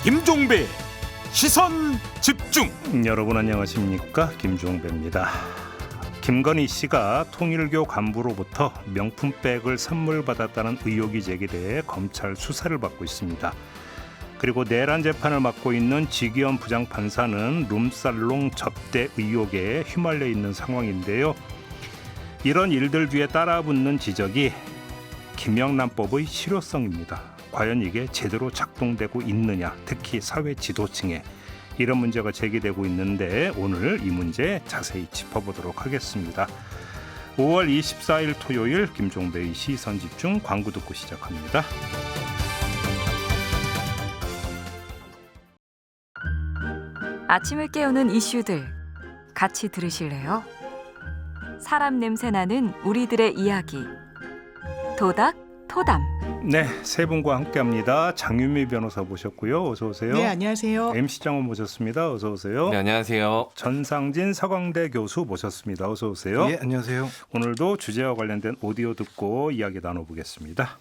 김종배 시선 집중. 여러분 안녕하십니까, 김종배입니다. 김건희 씨가 통일교 간부로부터 명품백을 선물 받았다는 의혹이 제기돼 검찰 수사를 받고 있습니다. 그리고 내란 재판을 맡고 있는 지기현 부장판사는 룸살롱 접대 의혹에 휘말려 있는 상황인데요. 이런 일들 뒤에 따라붙는 지적이 김영란법의 실효성입니다. 과연 이게 제대로 작동되고 있느냐, 특히 사회 지도층에 이런 문제가 제기되고 있는데 오늘 이 문제 자세히 짚어보도록 하겠습니다. 5월 24일 토요일 김종배의 시선집중, 광고 듣고 시작합니다. 아침을 깨우는 이슈들 같이 들으실래요? 사람 냄새 나는 우리들의 이야기 도닥 토담. 네, 세 분과 함께합니다. 장윤미 변호사 모셨고요. 어서 오세요. 네, 안녕하세요. MC 장원 모셨습니다. 어서 오세요. 네, 안녕하세요. 전상진 서강대 교수 모셨습니다. 어서 오세요. 네, 안녕하세요. 오늘도 주제와 관련된 오디오 듣고 이야기 나눠보겠습니다.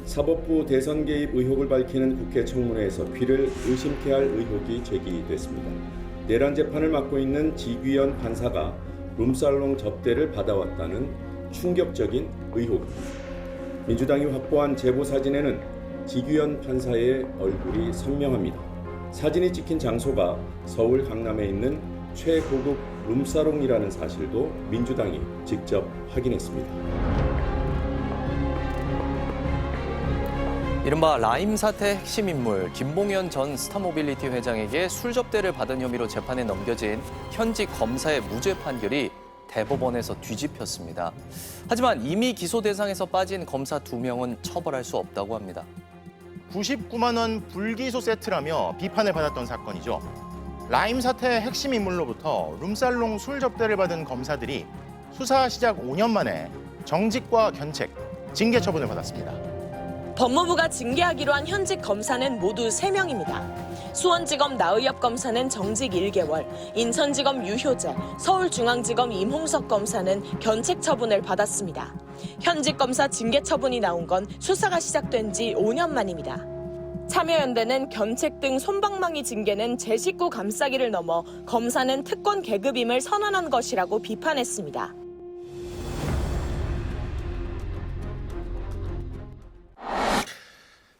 사법부 대선 개입 의혹을 밝히는 국회 청문회에서 귀를 의심케 할 의혹이 제기됐습니다. 내란 재판을 맡고 있는 지귀현 판사가 룸살롱 접대를 받아왔다는 충격적인 의혹입니다. 민주당이 확보한 제보 사진에는 지귀현 판사의 얼굴이 선명합니다. 사진이 찍힌 장소가 서울 강남에 있는 최고급 룸살롱이라는 사실도 민주당이 직접 확인했습니다. 이른바 라임 사태 핵심 인물 김봉현 전 스타모빌리티 회장에게 술 접대를 받은 혐의로 재판에 넘겨진 현직 검사의 무죄 판결이 대법원에서 뒤집혔습니다. 하지만 이미 기소 대상에서 빠진 검사 2명은 처벌할 수 없다고 합니다. 99만 원 불기소 세트라며 비판을 받았던 사건이죠. 라임 사태 핵심 인물로부터 룸살롱 술 접대를 받은 검사들이 수사 시작 5년 만에 정직과 견책, 징계 처분을 받았습니다. 법무부가 징계하기로 한 현직 검사는 모두 3명입니다. 수원지검 나의엽 검사는 정직 1개월, 인천지검 유효재, 서울중앙지검 임홍석 검사는 견책 처분을 받았습니다. 현직 검사 징계 처분이 나온 건 수사가 시작된 지 5년 만입니다. 참여연대는 견책 등 솜방망이 징계는 제 식구 감싸기를 넘어 검사는 특권 계급임을 선언한 것이라고 비판했습니다.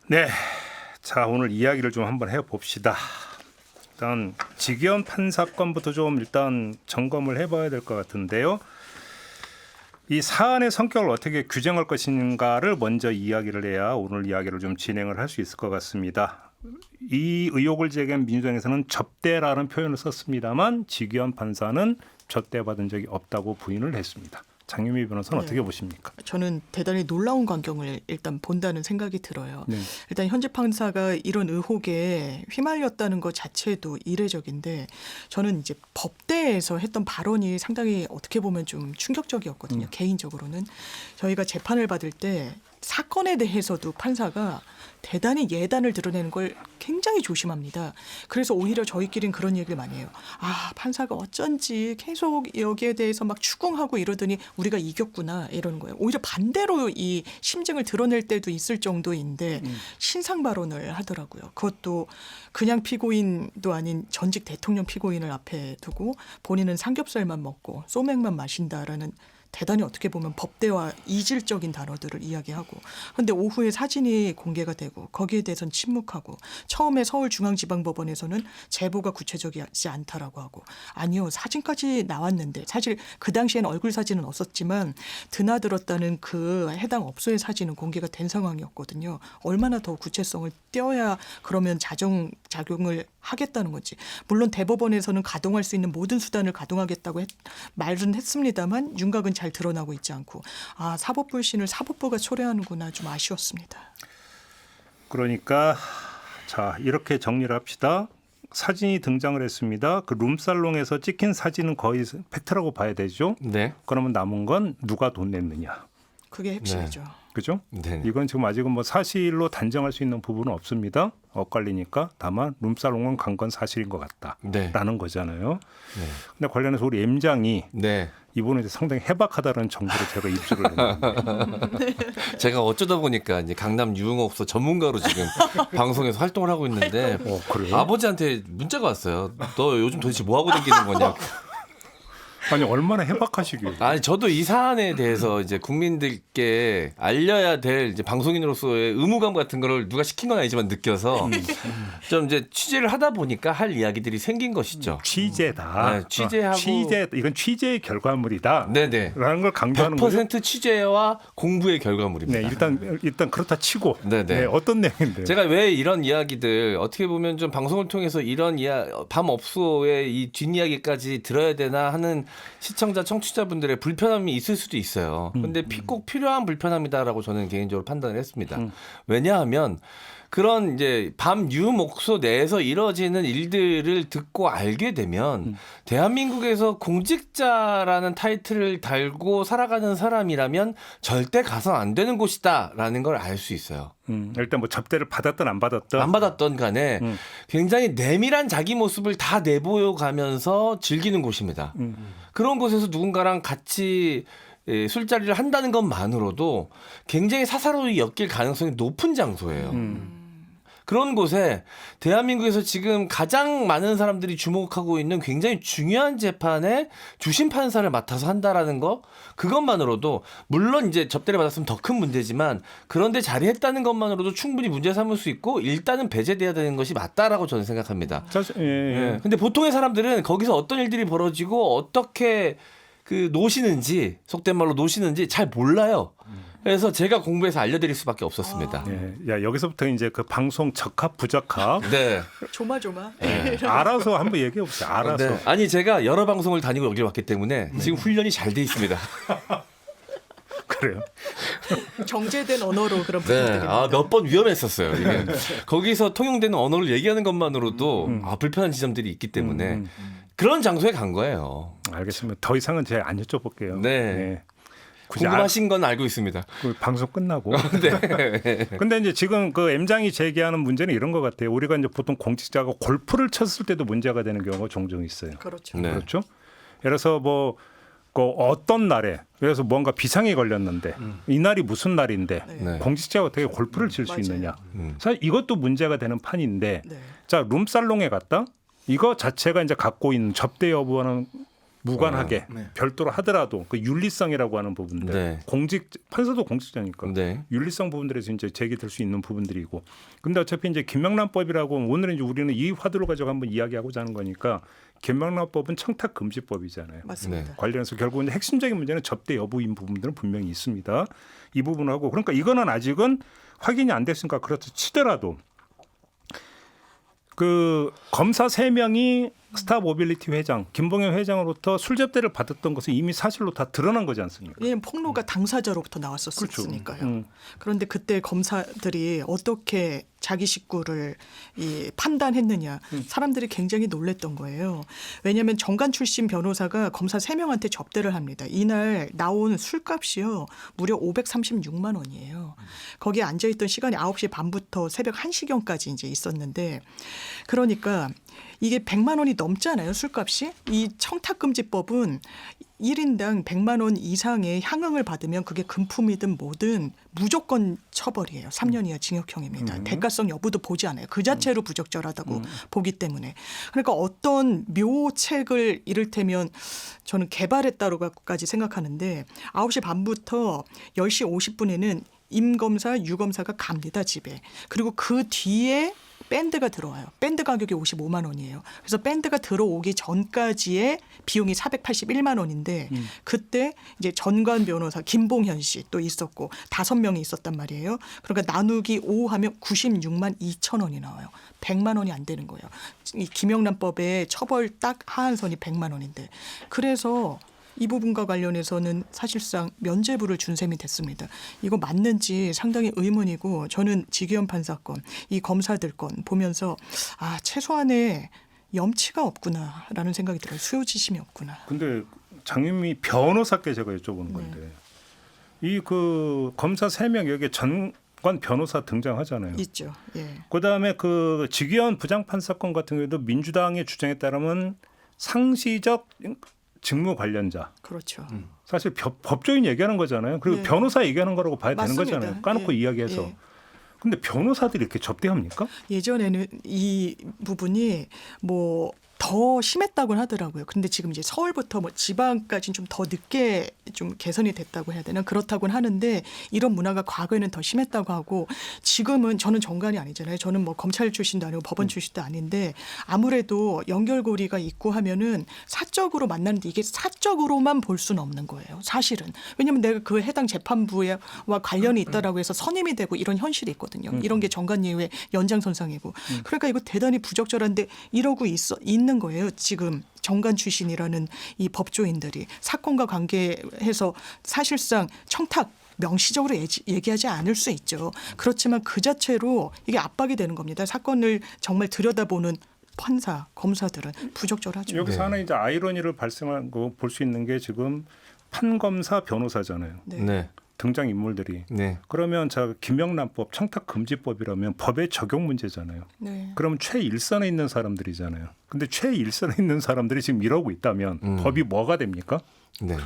네, 자 오늘 이야기를 좀 한번 해봅시다. 일단 지기현 판사 건부터 좀 일단 점검을 해봐야 될 것 같은데요. 이 사안의 성격을 어떻게 규정할 것인가를 먼저 이야기를 해야 오늘 이야기를 좀 진행을 할 수 있을 것 같습니다. 이 의혹을 제기한 민주당에서는 접대라는 표현을 썼습니다만 지기현 판사는 접대받은 적이 없다고 부인을 했습니다. 장윤미 변호사는 어떻게 보십니까? 저는 대단히 놀라운 광경을 일단 본다는 생각이 들어요. 네. 일단 현직 판사가 이런 의혹에 휘말렸다는 것 자체도 이례적인데 저는 이제 법대에서 했던 발언이 상당히 어떻게 보면 좀 충격적이었거든요. 개인적으로는. 저희가 재판을 받을 때 사건에 대해서도 판사가 대단히 예단을 드러내는 걸 굉장히 조심합니다. 그래서 오히려 저희끼리는 그런 얘기를 많이 해요. 아, 판사가 어쩐지 계속 여기에 대해서 막 추궁하고 이러더니 우리가 이겼구나 이러는 거예요. 오히려 반대로 이 심증을 드러낼 때도 있을 정도인데 신상 발언을 하더라고요. 그것도 그냥 피고인도 아닌 전직 대통령 피고인을 앞에 두고 본인은 삼겹살만 먹고 소맥만 마신다라는 대단히 어떻게 보면 법대와 이질적인 단어들을 이야기하고 그런데 오후에 사진이 공개가 되고 거기에 대해서는 침묵하고 처음에 서울중앙지방법원에서는 제보가 구체적이지 않다라고 하고 아니요 사진까지 나왔는데 사실 그 당시에는 얼굴 사진은 없었지만 드나들었다는 그 해당 업소의 사진은 공개가 된 상황이었거든요. 얼마나 더 구체성을 띄어야 그러면 자정작용을 하겠다는 거지. 물론 대법원에서는 가동할 수 있는 모든 수단을 가동하겠다고 말은 했습니다만 윤곽은 잘 드러나고 있지 않고 아 사법불신을 사법부가 초래하는구나 좀 아쉬웠습니다. 그러니까 자 이렇게 정리를 합시다. 사진이 등장을 했습니다. 그 룸살롱에서 찍힌 사진은 거의 팩트라고 봐야 되죠. 네. 그러면 남은 건 누가 돈 냈느냐. 그게 핵심이죠. 그죠? 네. 이건 지금 아직은 뭐 사실로 단정할 수 있는 부분은 없습니다. 엇갈리니까 다만 룸살롱은 간 건 사실인 것 같다라는 네. 거잖아요. 네. 근데 관련해서 우리 M장이 네. 이번에 상당히 해박하다는 정보를 제가 입수를 했는데 제가 어쩌다 보니까 이제 강남 유흥업소 전문가로 지금 방송에서 활동을 하고 있는데 그래요? 아버지한테 문자가 왔어요. 너 요즘 도대체 뭐 하고 다니는 거냐? 아니 얼마나 해박하시길. 아니 저도 이 사안에 대해서 이제 국민들께 알려야 될 이제 방송인으로서의 의무감 같은 거를 누가 시킨 건 아니지만 느껴서 좀 이제 취재를 하다 보니까 할 이야기들이 생긴 것이죠. 취재다. 네, 취재하고 이건 취재의 결과물이다. 네네. 라는 걸 강조하는 거죠. 100% 취재와 공부의 결과물입니다. 네, 일단 그렇다 치고 네네. 네, 어떤 내용인데요? 제가 왜 이런 이야기들 어떻게 보면 좀 방송을 통해서 이런 밤업소의 이 뒷이야기까지 들어야 되나 하는 시청자 청취자분들의 불편함이 있을 수도 있어요. 근데 꼭 필요한 불편함이다라고 저는 개인적으로 판단을 했습니다. 왜냐하면 그런 이제 밤 유목소 내에서 이뤄지는 일들을 듣고 알게 되면 대한민국에서 공직자라는 타이틀을 달고 살아가는 사람이라면 절대 가선 안 되는 곳이다라는 걸 알 수 있어요. 일단 뭐 접대를 받았든 안 받았든 안 받았던 간에 굉장히 내밀한 자기 모습을 다 내보여가면서 즐기는 곳입니다. 그런 곳에서 누군가랑 같이 술자리를 한다는 것만으로도 굉장히 사사로이 엮일 가능성이 높은 장소예요. 그런 곳에 대한민국에서 지금 가장 많은 사람들이 주목하고 있는 굉장히 중요한 재판에 주심 판사를 맡아서 한다라는 거 그것만으로도 물론 이제 접대를 받았으면 더 큰 문제지만 그런데 자리했다는 것만으로도 충분히 문제 삼을 수 있고 일단은 배제돼야 되는 것이 맞다라고 저는 생각합니다. 근데 보통의 사람들은 거기서 어떤 일들이 벌어지고 어떻게 그 노시는지 속된 말로 노시는지 잘 몰라요. 그래서 제가 공부해서 알려드릴 수밖에 없었습니다. 야 여기서부터 이제 그 방송 적합 부적합 네. 조마조마. 알아서 한번 얘기해 보세요. 알아서. 네. 아니 제가 여러 방송을 다니고 여기 왔기 때문에 지금 훈련이 잘 돼 있습니다. 그래요. 정제된 언어로 그런 네. 부탁드립니다. 몇 번 위험했었어요. 이게. 거기서 통용되는 언어를 얘기하는 것만으로도 불편한 지점들이 있기 때문에 그런 장소에 간 거예요. 알겠습니다. 더 이상은 제가 안 여쭤볼게요. 네. 굳이 궁금하신 건 알고 있습니다. 그 방송 끝나고. 네. 근데 이제 지금 그 M장이 제기하는 문제는 이런 것 같아요. 우리가 이제 보통 공직자가 골프를 쳤을 때도 문제가 되는 경우가 종종 있어요. 그렇죠. 네. 그렇죠? 예를 들어서 뭐 그 어떤 날에 그래서 뭔가 비상이 걸렸는데 이 날이 무슨 날인데 네. 공직자가 어떻게 골프를 칠 수 맞아요. 있느냐. 사실 이것도 문제가 되는 판인데 네. 자 룸살롱에 갔다 이거 자체가 이제 갖고 있는 접대 여부와는 무관하게 별도로 하더라도 그 윤리성이라고 하는 부분들 네. 판사도 공직자니까 네. 윤리성 부분들에서 이제 제기될 수 있는 부분들이고 근데 어차피 이제 김명란법이라고 오늘은 이제 우리는 이 화두를 가지고 한번 이야기하고자 하는 거니까 김명란법은 청탁 금지법이잖아요. 맞습니다. 네. 관련해서 결국은 핵심적인 문제는 접대 여부인 부분들은 분명히 있습니다. 이 부분하고 그러니까 이거는 아직은 확인이 안 됐으니까 그렇다 치더라도 그 검사 3명이 스타 모빌리티 회장 김봉현 회장으로부터 술 접대를 받았던 것은 이미 사실로 다 드러난 거지 않습니까? 왜냐하면 폭로가 당사자로부터 나왔었으니까요. 그런데 그때 검사들이 어떻게 자기 식구를 판단했느냐 사람들이 굉장히 놀랬던 거예요. 왜냐하면 정관 출신 변호사가 검사 3명한테 접대를 합니다. 이날 나온 술값이요. 무려 536만 원이에요. 거기에 앉아있던 시간이 9시 반부터 새벽 1시경까지 이제 있었는데 그러니까 이게 100만 원이 넘잖아요. 술값이. 이 청탁금지법은 1인당 100만 원 이상의 향응을 받으면 그게 금품이든 뭐든 무조건 처벌이에요. 3년 이하 징역형입니다. 대가성 여부도 보지 않아요. 그 자체로 부적절하다고 보기 때문에. 그러니까 어떤 묘책을 이를테면 저는 개발했다고까지 생각하는데 9시 반부터 10시 50분에는 임 검사, 유 검사가 갑니다. 집에. 그리고 그 뒤에 밴드가 들어와요. 밴드 가격이 55만 원이에요. 그래서 밴드가 들어오기 전까지의 비용이 481만 원인데 그때 이제 전관 변호사 김봉현 씨 또 있었고 5명이 있었단 말이에요. 그러니까 나누기 5 하면 96만 2천 원이 나와요. 100만 원이 안 되는 거예요. 이 김영란법의 처벌 딱 하한선이 100만 원인데 그래서 이 부분과 관련해서는 사실상 면죄부를 준 셈이 됐습니다. 이거 맞는지 상당히 의문이고 저는 지기현 판사 건, 이 검사들 건 보면서 최소한의 염치가 없구나라는 생각이 들어요. 수요지심이 없구나. 근데 장윤미 변호사께 제가 여쭤보는 건데 이 그 검사 3명 여기에 건 변호사 등장하잖아요. 있죠. 예. 그다음에 그 직위원 부장판 사건 같은 경우에도 민주당의 주장에 따르면 상시적 직무 관련자. 그렇죠. 사실 법조인 얘기하는 거잖아요. 그리고 네. 변호사 얘기하는 거라고 봐야 맞습니다. 되는 거잖아요. 까놓고 예. 이야기해서. 예. 근데 변호사들이 이렇게 접대합니까? 예전에는 이 부분이 뭐 더 심했다고 하더라고요. 그런데 지금 이제 서울부터 뭐 지방까지는 좀 더 늦게 좀 개선이 됐다고 해야 되나 그렇다고는 하는데 이런 문화가 과거에는 더 심했다고 하고 지금은 저는 정관이 아니잖아요. 저는 뭐 검찰 출신도 아니고 법원 출신도 아닌데 아무래도 연결고리가 있고 하면은 사적으로 만나는데 이게 사적으로만 볼 수는 없는 거예요. 사실은. 왜냐하면 내가 그 해당 재판부와 관련이 있다라고 해서 선임이 되고 이런 현실이 있거든요. 이런 게 정관예우의 연장선상이고. 그러니까 이거 대단히 부적절한데 이러고 있는 거예요. 지금 정관 출신이라는 이 법조인들이 사건과 관계해서 사실상 청탁 명시적으로 얘기하지 않을 수 있죠. 그렇지만 그 자체로 이게 압박이 되는 겁니다. 사건을 정말 들여다보는 판사, 검사들은 부적절하죠. 여기서 하나 이제 아이러니를 발생한 거 볼 수 있는 게 지금 판검사 변호사잖아요. 네. 네. 등장 인물들이. 네. 그러면 자 김영란법 청탁금지법이라면 법의 적용 문제잖아요. 네. 그럼 최일선에 있는 사람들이잖아요. 근데 최일선에 있는 사람들이 지금 이러고 있다면 법이 뭐가 됩니까? 네.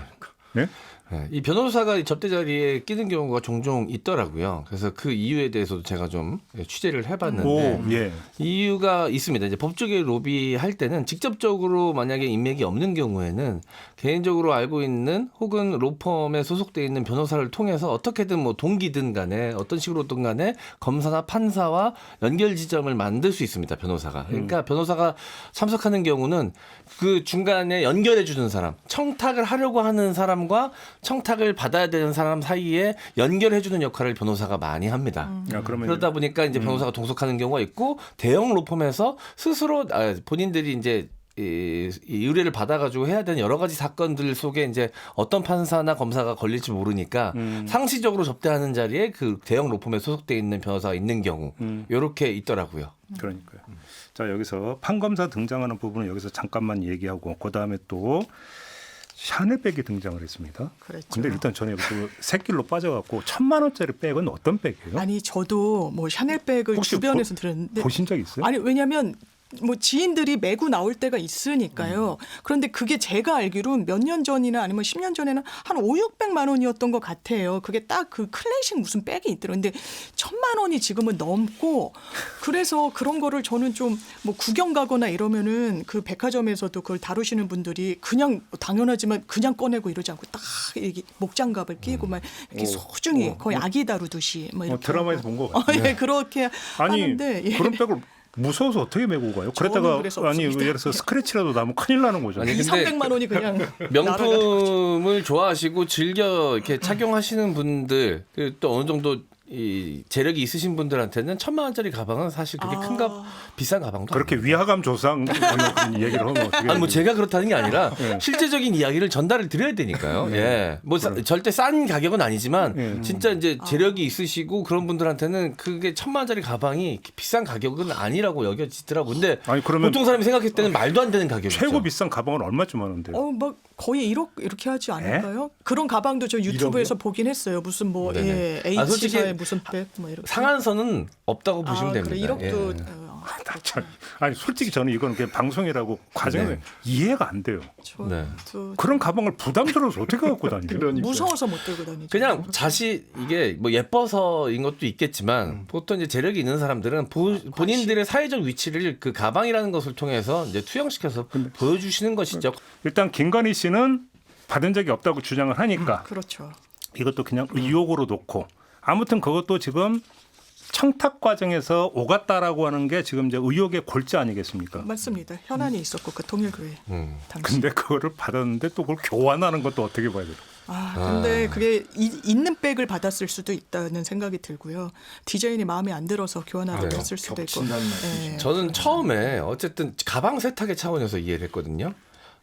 네? 네, 이 변호사가 이 접대 자리에 끼는 경우가 종종 있더라고요. 그래서 그 이유에 대해서도 제가 좀 취재를 해봤는데 오, 예. 이유가 있습니다. 이제 법조계 로비할 때는 직접적으로 만약에 인맥이 없는 경우에는 개인적으로 알고 있는 혹은 로펌에 소속돼 있는 변호사를 통해서 어떻게든 뭐 동기든 간에 어떤 식으로든 간에 검사나 판사와 연결 지점을 만들 수 있습니다. 변호사가. 그러니까 변호사가 참석하는 경우는 그 중간에 연결해 주는 사람, 청탁을 하려고 하는 사람과 청탁을 받아야 되는 사람 사이에 연결해 주는 역할을 변호사가 많이 합니다. 야, 그러면 그러다 보니까 이제 변호사가 동석하는 경우가 있고 대형 로펌에서 스스로 본인들이 이제 이 의뢰를 받아가지고 해야 되는 여러 가지 사건들 속에 이제 어떤 판사나 검사가 걸릴지 모르니까 상시적으로 접대하는 자리에 그 대형 로펌에 소속돼 있는 변호사가 있는 경우 이렇게 있더라고요. 그러니까요. 자, 여기서 판검사 등장하는 부분은 여기서 잠깐만 얘기하고 그다음에 또 샤넬백이 등장을 했습니다. 그랬죠. 근데 일단 저는 그 새길로 빠져갖고 1,000만 원짜리 백은 어떤 백이에요? 아니 저도 뭐 샤넬백을 혹시 주변에서 들었는데 보신 적 있어요? 아니 왜냐하면 뭐 지인들이 메고 나올 때가 있으니까요. 그런데 그게 제가 알기로는 몇 년 전이나 아니면 10년 전에는 한 5,600만 원이었던 것 같아요. 그게 딱 그 클래식 무슨 백이 있더라고요. 근데 1,000만 원이 지금은 넘고 그래서 그런 거를 저는 좀 뭐 구경 가거나 이러면은 그 백화점에서도 그걸 다루시는 분들이 그냥 당연하지만 그냥 꺼내고 이러지 않고 딱 이렇게 목장갑을 끼고 막 이렇게 소중히 거의 아기 다루듯이 뭐 이렇게 드라마에서 본 거 같아요. 예, 그렇게 아니 하는데 예. 그런 백을 무서워서 어떻게 메고 가요? 그랬다가 그래서 아니 없습니다. 예를 들어서 스크래치라도 나면 큰일 나는 거죠. 아니, 2,300만 원이 그냥 명품을 좋아하시고 즐겨 이렇게 착용하시는 분들 또 어느 정도 이 재력이 있으신 분들한테는 1,000만 원짜리 가방은 사실 그렇게 비싼 가방도 그렇게 아닙니다. 위화감 조상 그런 얘기를 하면 어떻게? 아니 뭐 제가 그렇다는 게 아니라 실제적인 이야기를 전달을 드려야 되니까요. 예, 뭐 절대 싼 가격은 아니지만 진짜 이제 재력이 있으시고 그런 분들한테는 그게 1,000만 원짜리 가방이 비싼 가격은 아니라고 여겨지더라고. 근데 아니 그러면 보통 사람이 생각했을 때는 말도 안 되는 가격이죠. 최고 비싼 가방은 얼마쯤 하는데요? 뭐 거의 1억 이렇게 하지 않을까요? 그런 가방도 저 유튜브에서 보긴 했어요. 무슨 뭐 네네. H사의 솔직히 무슨 백 뭐 이렇게 상한선은 없다고 보시면 됩니다. 그래 1억도 예. 아니 솔직히 저는 이거는 그냥 방송이라고 과정에 네. 이해가 안 돼요. 네. 그런 가방을 부담스러워서 어떻게 갖고 다니죠? 무서워서 못 들고 다니죠. 그냥 이게 뭐 예뻐서인 것도 있겠지만 보통 이제 재력이 있는 사람들은 본인들의 사회적 위치를 그 가방이라는 것을 통해서 이제 투영시켜서 보여주시는 것이죠. 일단 김건희 씨는 받은 적이 없다고 주장을 하니까 그렇죠. 이것도 그냥 의혹으로 놓고 아무튼 그것도 지금 청탁 과정에서 오갔다라고 하는 게 지금 이제 의혹의 골자 아니겠습니까? 맞습니다. 현안이 있었고 그 통일교회 당시. 근데 그거를 받았는데 또 그걸 교환하는 것도 어떻게 봐야 돼요? 근데 그게 있는 백을 받았을 수도 있다는 생각이 들고요. 디자인이 마음에 안 들어서 교환하려고 했을 수도 있고. 네. 저는 처음에 어쨌든 가방 세탁의 차원에서 이해를 했거든요.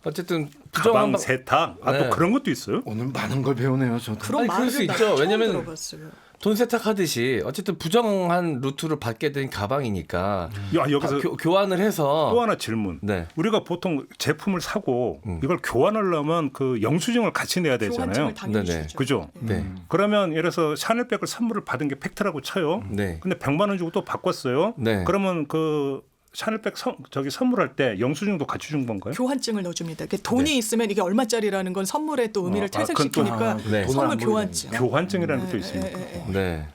어쨌든 가방 세탁? 또 네. 그런 것도 있어요? 오늘 많은 걸 배우네요. 저도. 그런 아니, 그럴 말을 수 나 있죠. 처음 왜냐면 들어봤어요. 돈 세탁하듯이 어쨌든 부정한 루트를 받게 된 가방이니까 여기서 교환을 해서 또 하나 질문. 네. 우리가 보통 제품을 사고 이걸 교환하려면 그 영수증을 같이 내야 되잖아요. 교환증을 당연히 네네. 주죠. 그죠? 네. 그러면 예를 들어서 샤넬백을 선물을 받은 게 팩트라고 쳐요. 네. 근데 100만 원 주고 또 바꿨어요. 네. 그러면 그 샤넬백 선물할 때 영수증도 같이 준 건가요? 교환증을 넣어줍니다. 돈이 네. 있으면 이게 얼마짜리라는 건 선물의 또 의미를 그건 또- 퇴색시키니까 네. 선물 교환증. 교환증이라는 것도 있습니까? 네.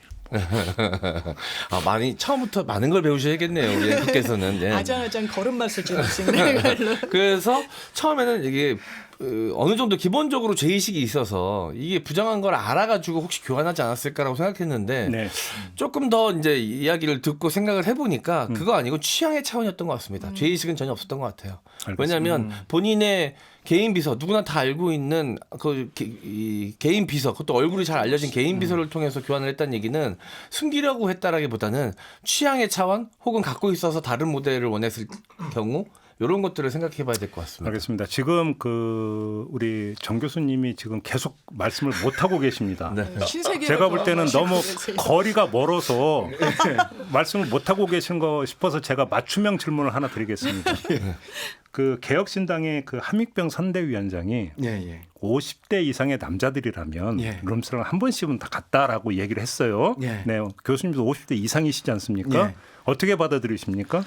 많이 처음부터 많은 걸 배우셔야겠네요. 우리 앵커께서는. 예. 아장아장 걸음맛을 주시는 걸로. 그래서 처음에는 이게 어느 정도 기본적으로 죄의식이 있어서 이게 부정한 걸 알아가지고 혹시 교환하지 않았을까라고 생각했는데 네. 조금 더 이제 이야기를 듣고 생각을 해보니까 그거 아니고 취향의 차원이었던 것 같습니다. 죄의식은 전혀 없었던 것 같아요. 알겠습니다. 왜냐하면 본인의 개인 비서 누구나 다 알고 있는 이 개인 비서 그것도 얼굴이 잘 알려진 개인 비서를 통해서 교환을 했다는 얘기는 숨기려고 했다라기보다는 취향의 차원 혹은 갖고 있어서 다른 모델을 원했을 경우 이런 것들을 생각해 봐야 될 것 같습니다. 알겠습니다. 지금 우리 정 교수님이 지금 계속 말씀을 못 하고 계십니다. 네. 신세계를 제가 볼 때는 너무 그러세요. 거리가 멀어서 말씀을 못 하고 계신 거 싶어서 제가 맞춤형 질문을 하나 드리겠습니다. 그 개혁신당의 그 함익병 선대위원장이 50대 이상의 남자들이라면 룸사롱 한 번씩은 다 갔다라고 얘기를 했어요. 네, 교수님도 50대 이상이시지 않습니까? 어떻게 받아들이십니까?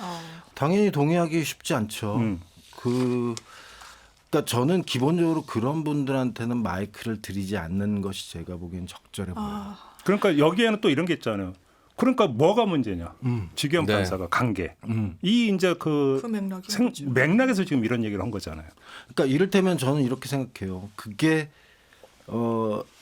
당연히 동의하기 쉽지 않죠. 그러니까 저는 기본적으로 그런 분들한테는 마이크를 드리지 않는 것이 제가 보기엔 적절해 보여요. 그러니까 여기에는 또 이런 게 있잖아요. 그러니까 뭐가 문제냐? 지기현 네. 판사가 관계. 이 이제 그 맥락이 맥락에서 지금 이런 얘기를 한 거잖아요. 그러니까 이를테면 저는 이렇게 생각해요. 그게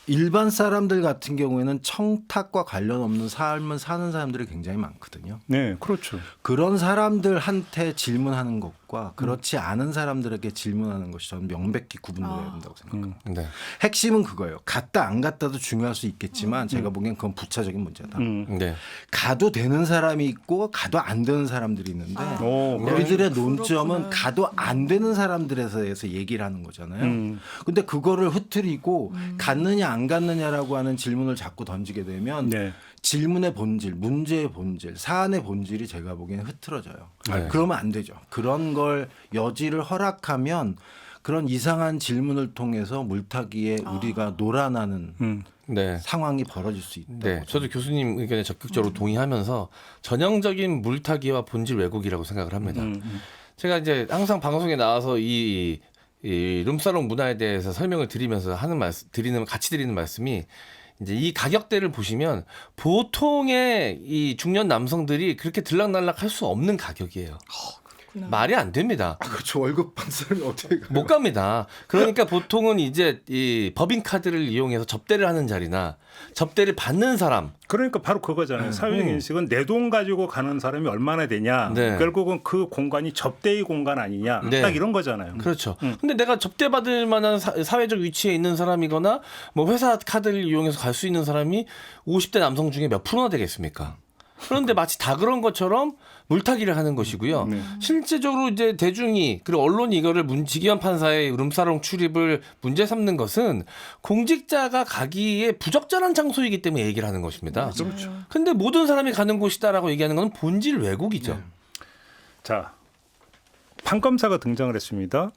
일반 사람들 같은 경우에는 청탁과 관련 없는 삶을 사는 사람들이 굉장히 많거든요. 네, 그렇죠. 그런 사람들한테 질문하는 것과 그렇지 않은 사람들에게 질문하는 것이 저는 명백히 구분돼야 된다고 생각합니다. 네. 핵심은 그거예요. 갔다 안 갔다도 중요할 수 있겠지만 제가 보기엔 그건 부차적인 문제다. 네. 가도 되는 사람이 있고 가도 안 되는 사람들이 있는데 우리들의 논점은 가도 안 되는 사람들에 대해서 얘기를 하는 거잖아요. 근데 그거를 흐트리고 갔느냐 안 갔느냐라고 하는 질문을 자꾸 던지게 되면 네. 질문의 본질, 문제의 본질, 사안의 본질이 제가 보기에는 흐트러져요. 네. 그러면 안 되죠. 그런 걸 여지를 허락하면 그런 이상한 질문을 통해서 물타기에 우리가 놀아나는 네. 상황이 벌어질 수 있다. 네, 저도 교수님 의견에 적극적으로 동의하면서 전형적인 물타기와 본질 왜곡이라고 생각을 합니다. 제가 이제 항상 방송에 나와서 이 룸사롱 문화에 대해서 설명을 드리면서 같이 드리는 말씀이 이제 이 가격대를 보시면 보통의 이 중년 남성들이 그렇게 들락날락 할 수 없는 가격이에요. 말이 안 됩니다. 그렇죠. 월급 받는 사람이 어떻게 가요? 못 갑니다. 그러니까 보통은 이제 이 법인 카드를 이용해서 접대를 하는 자리나 접대를 받는 사람. 그러니까 바로 그거잖아요. 사회적 인식은 내 돈 가지고 가는 사람이 얼마나 되냐. 네. 결국은 그 공간이 접대의 공간 아니냐. 네. 딱 이런 거잖아요. 그렇죠. 근데 내가 접대받을 만한 사회적 위치에 있는 사람이거나 뭐 회사 카드를 이용해서 갈 수 있는 사람이 50대 남성 중에 몇 프로나 되겠습니까? 그런데 마치 다 그런 것처럼 물타기를 하는 것이고요. 실제적으로 이제 대중이 그리고 언론이 이거를 지기현 판사의 룸사롱 출입을 문제 삼는 것은 공직자가 가기에 부적절한 장소이기 때문에 얘기를 하는 것입니다. 그렇죠. 근데 모든 사람이 가는 곳이다라고 얘기하는 건 본질 왜곡이죠. 자, 판검사가 등장을 했습니다.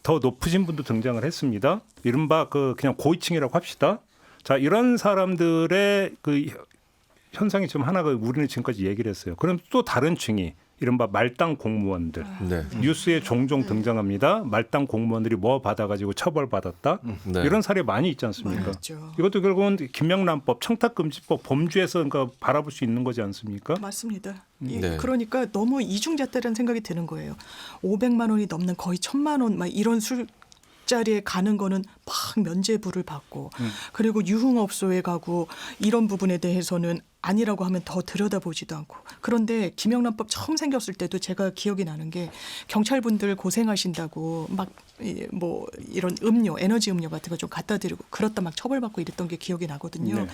더 높으신 분도 등장을 했습니다. 이른바 그냥 고위층이라고 합시다. 자, 이런 사람들의 그 현상이 좀 하나가 우리는 지금까지 얘기를 했어요. 그럼 또 다른 층이 이른바 말단 공무원들. 네. 뉴스에 종종 등장합니다. 말단 공무원들이 뭐 받아가지고 처벌받았다. 네. 이런 사례 많이 있지 않습니까? 그렇죠. 이것도 결국은 김영란법, 청탁금지법 범주에서 그러니까 바라볼 수 있는 거지 않습니까? 맞습니다. 네. 그러니까 너무 이중잣대라는 생각이 드는 거예요. 500만 원이 넘는 거의 1000만 원 막 이런 술자리에 가는 거는 막 면죄부를 받고 그리고 유흥업소에 가고 이런 부분에 대해서는 아니라고 하면 더 들여다보지도 않고. 그런데 김영란법 처음 생겼을 때도 제가 기억이 나는 게 경찰분들 고생하신다고 막 뭐 이런 음료, 에너지 음료 같은 거 좀 갖다 드리고 그렇다 막 처벌받고 이랬던 게 기억이 나거든요. 네.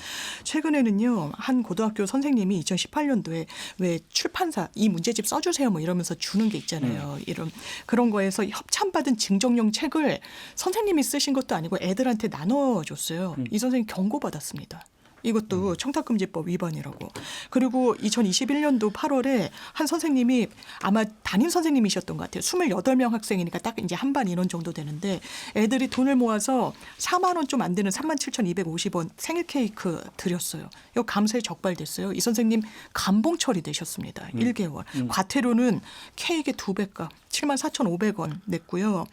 최근에는요. 한 고등학교 선생님이 2018년도에 왜 출판사 이 문제집 써주세요 뭐 이러면서 주는 게 있잖아요. 이런 그런 거에서 협찬받은 증정용 책을 선생님이 쓰신 것도 아니고 애들한테 나눠줬어요. 이 선생님 경고받았습니다. 이것도 청탁금지법 위반이라고. 그리고 2021년도 8월에 한 선생님이 아마 담임 선생님이셨던 것 같아요. 28명 학생이니까 딱 이제 한 반 인원 정도 되는데 애들이 돈을 모아서 4만 원 좀 안 되는 37,250원 생일 케이크 드렸어요. 이거 감사에 적발됐어요. 이 선생님 감봉 처리되셨습니다. 1개월. 과태료는 케이크의 2배값 74,500원 냈고요.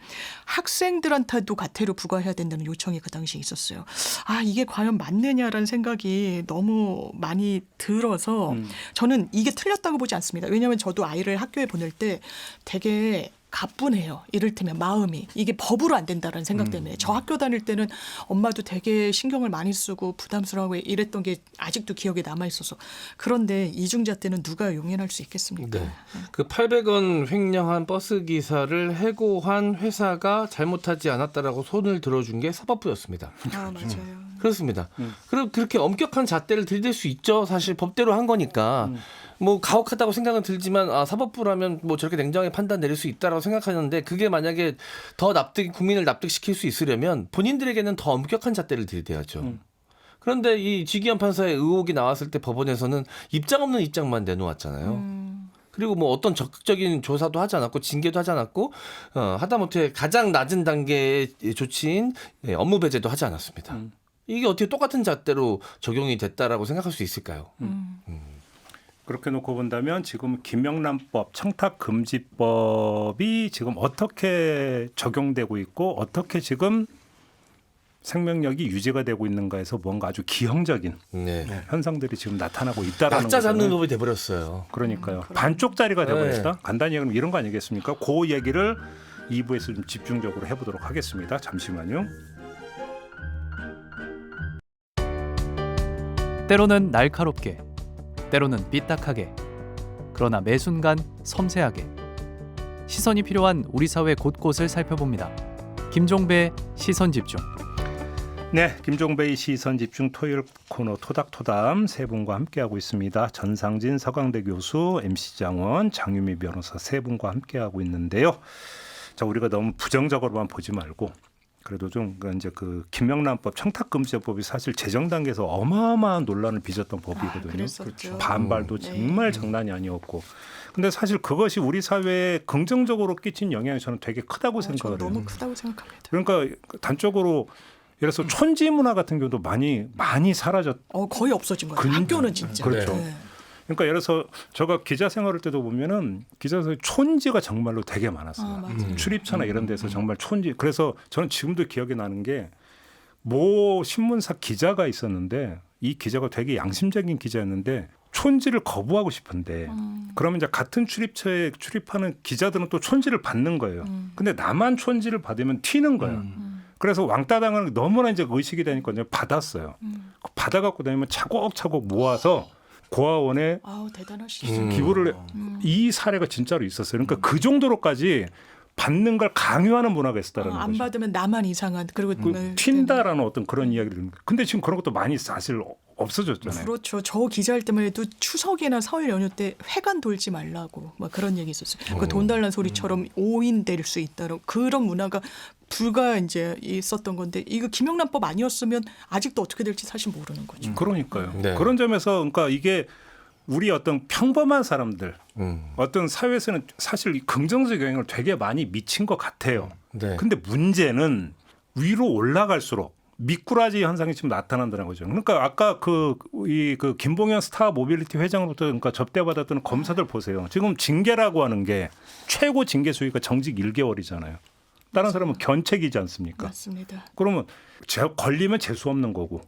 학생들한테도 과태료 부과해야 된다는 요청이 그 당시에 있었어요. 아, 이게 과연 맞느냐라는 생각이 너무 많이 들어서 저는 이게 틀렸다고 보지 않습니다. 왜냐하면 저도 아이를 학교에 보낼 때 되게 가뿐해요. 이를테면 마음이. 이게 법으로 안 된다는 생각 때문에. 저 학교 다닐 때는 엄마도 되게 신경을 많이 쓰고 부담스러워하고 이랬던 게 아직도 기억에 남아있어서. 그런데 이중자 때는 누가 용인할 수 있겠습니까? 네. 그 800원 횡령한 버스 기사를 해고한 회사가 잘못하지 않았다라고 손을 들어준 게 사법부였습니다. 아, 맞아요. 그렇습니다. 그럼 그렇게 엄격한 잣대를 들이댈 수 있죠. 사실 법대로 한 거니까. 뭐 가혹하다고 생각은 들지만 사법부라면 뭐 저렇게 냉정하게 판단 내릴 수 있다라고 생각하는데 그게 만약에 더 국민을 납득시킬 수 있으려면 본인들에게는 더 엄격한 잣대를 들이대야죠. 그런데 이 지기현 판사의 의혹이 나왔을 때 법원에서는 입장 없는 입장만 내놓았잖아요. 그리고 뭐 어떤 적극적인 조사도 하지 않았고 징계도 하지 않았고 하다못해 가장 낮은 단계의 조치인 업무 배제도 하지 않았습니다. 이게 어떻게 똑같은 잣대로 적용이 됐다라고 생각할 수 있을까요? 그렇게 놓고 본다면 지금 김영란법, 청탁금지법이 지금 어떻게 적용되고 있고 어떻게 지금 생명력이 유지가 되고 있는가에서 뭔가 아주 기형적인 현상들이 지금 나타나고 있다라는 약자 잡는 법이 돼버렸어요. 그러니까요. 반쪽짜리가 돼버렸다. 간단히 얘기하면 이런 거 아니겠습니까? 그 얘기를 2부에서 좀 집중적으로 해보도록 하겠습니다. 잠시만요. 때로는 날카롭게, 때로는 삐딱하게, 그러나 매 순간 섬세하게 시선이 필요한 우리 사회 곳곳을 살펴봅니다. 김종배의 시선집중. 네, 김종배의 시선집중 토요일 코너 토닥토담 세 분과 함께하고 있습니다. 전상진 서강대 교수, MC 장원, 장유미 변호사 세 분과 함께하고 있는데요. 자, 우리가 너무 부정적으로만 보지 말고 그래도 좀 이제 그 김영란법 청탁금지법이 사실 제정 단계에서 어마어마한 논란을 빚었던 법이거든요. 그렇죠. 반발도 정말 장난이 아니었고. 근데 사실 그것이 우리 사회에 긍정적으로 끼친 영향이 저는 되게 크다고 생각을 해요. 너무 크다고 생각합니다. 그러니까 단적으로 예를 들어서 촌지 문화 같은 경우도 많이 사라졌. 거의 없어진 거예요. 학교는 진짜. 그렇죠. 네. 그러니까 예를 들어서 제가 기자 생활할 때도 보면은 기자에서 촌지가 정말로 되게 많았어요. 출입처나 이런 데서 정말 촌지. 그래서 저는 지금도 기억이 나는 게 모 신문사 기자가 있었는데 이 기자가 되게 양심적인 기자였는데 촌지를 거부하고 싶은데 그러면 이제 같은 출입처에 출입하는 기자들은 또 촌지를 받는 거예요. 근데 나만 촌지를 받으면 튀는 거예요. 그래서 왕따 당하는 게 너무나 이제 의식이 되니까 이제 받았어요. 받아갖고 다니면 차곡차곡 모아서 고아원에 기부를 이 사례가 진짜로 있었어요. 그러니까 그 정도로까지 받는 걸 강요하는 문화가 있었다는 거죠. 안 받으면 나만 이상한 그리고 튄다라는 어떤 그런 이야기를. 근데 지금 그런 것도 많이 사실 없어졌잖아요. 그렇죠. 저 기자할 때만 해도 추석이나 설 연휴 때 회관 돌지 말라고 막 그런 얘기 있었어요. 그 돈 달라는 소리처럼 오인될 수 있다는 그런 문화가 불과 이제 있었던 건데 이거 김영란법 아니었으면 아직도 어떻게 될지 사실 모르는 거죠. 그러니까요. 네. 그런 점에서 그러니까 이게 우리 어떤 평범한 사람들 어떤 사회에서는 사실 긍정적 영향을 되게 많이 미친 것 같아요. 네. 근데 문제는 위로 올라갈수록 미꾸라지 현상이 지금 나타난다는 거죠. 그러니까 아까 그 김봉현 스타 모빌리티 회장으로부터 그러니까 접대받았던 검사들 보세요. 지금 징계라고 하는 게 최고 징계 수위가 정직 1개월이잖아요. 다른 사람은 견책이지 않습니까? 맞습니다. 그러면 걸리면 재수 없는 거고.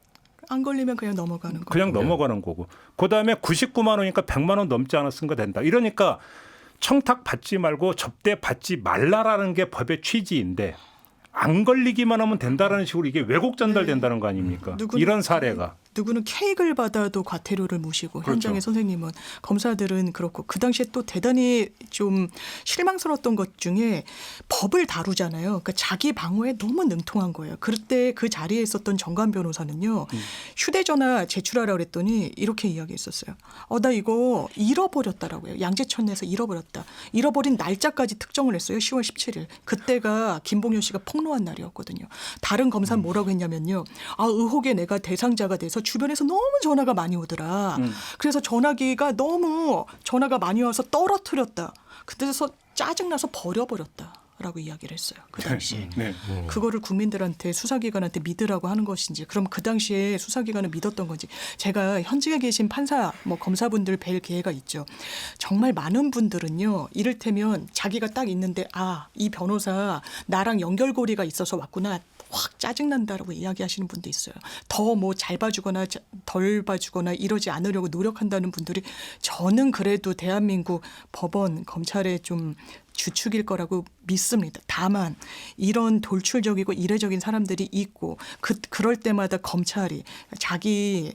안 걸리면 그냥 넘어가는 거고. 그냥 넘어가는 거고. 그다음에 99만 원이니까 100만 원 넘지 않았으니까 된다. 이러니까 청탁 받지 말고 접대 받지 말라라는 게 법의 취지인데 안 걸리기만 하면 된다라는 식으로 이게 왜곡 전달된다는 거 아닙니까? 이런 사례가. 누구는 케이크를 받아도 과태료를 무시고 그렇죠. 현장의 선생님은 검사들은 그렇고 그 당시에 또 대단히 좀 실망스러웠던 것 중에 법을 다루잖아요. 그러니까 자기 방어에 너무 능통한 거예요. 그때 그 자리에 있었던 정관 변호사는요. 휴대전화 제출하라고 그랬더니 이렇게 이야기했었어요. 나 이거 잃어버렸다라고 해요. 양재천에서 잃어버렸다. 잃어버린 날짜까지 특정을 했어요. 10월 17일. 그때가 김봉현 씨가 폭로한 날이었거든요. 다른 검사는 뭐라고 했냐면요. 의혹에 내가 대상자가 돼서 주변에서 너무 전화가 많이 오더라. 그래서 전화기가 너무 전화가 많이 와서 떨어뜨렸다. 그때서 짜증나서 버려버렸다라고 이야기를 했어요. 그 당시에. 그거를 국민들한테 수사기관한테 믿으라고 하는 것인지 그럼 그 당시에 수사기관을 믿었던 건지 제가 현직에 계신 판사 뭐 검사분들 뵐 기회가 있죠. 정말 많은 분들은요. 이를테면 자기가 딱 있는데 이 변호사 나랑 연결고리가 있어서 왔구나. 확 짜증난다라고 이야기하시는 분도 있어요. 더 뭐 잘 봐주거나 덜 봐주거나 이러지 않으려고 노력한다는 분들이 저는 그래도 대한민국 법원, 검찰의 좀 주축일 거라고 믿습니다. 다만 이런 돌출적이고 이례적인 사람들이 있고 그럴 때마다 검찰이 자기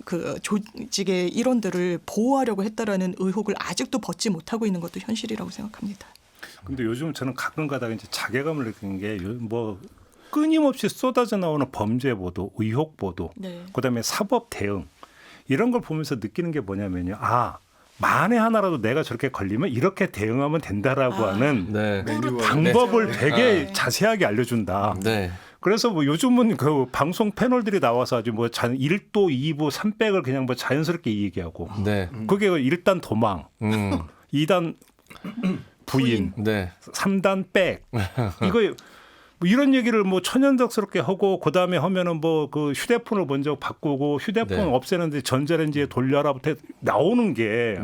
그 조직의 일원들을 보호하려고 했다라는 의혹을 아직도 벗지 못하고 있는 것도 현실이라고 생각합니다. 근데 요즘 저는 가끔 가다가 이제 자괴감을 느끼는 게 뭐 끊임없이 쏟아져 나오는 범죄 보도, 의혹 보도, 그다음에 사법 대응 이런 걸 보면서 느끼는 게 뭐냐면요. 만에 하나라도 내가 저렇게 걸리면 이렇게 대응하면 된다라고 하는 방법을 되게 자세하게 알려준다. 그래서 뭐 요즘은 그 방송 패널들이 나와서 아주 뭐 1도, 2부, 300을 그냥 뭐 자연스럽게 얘기하고 그게 1단 도망, 2단 부인, 3단 백 이거 뭐 이런 얘기를 뭐 천연덕스럽게 하고 그 다음에 하면은 뭐 그 휴대폰을 먼저 바꾸고 휴대폰 없애는데 전자레인지에 돌려라부터 나오는 게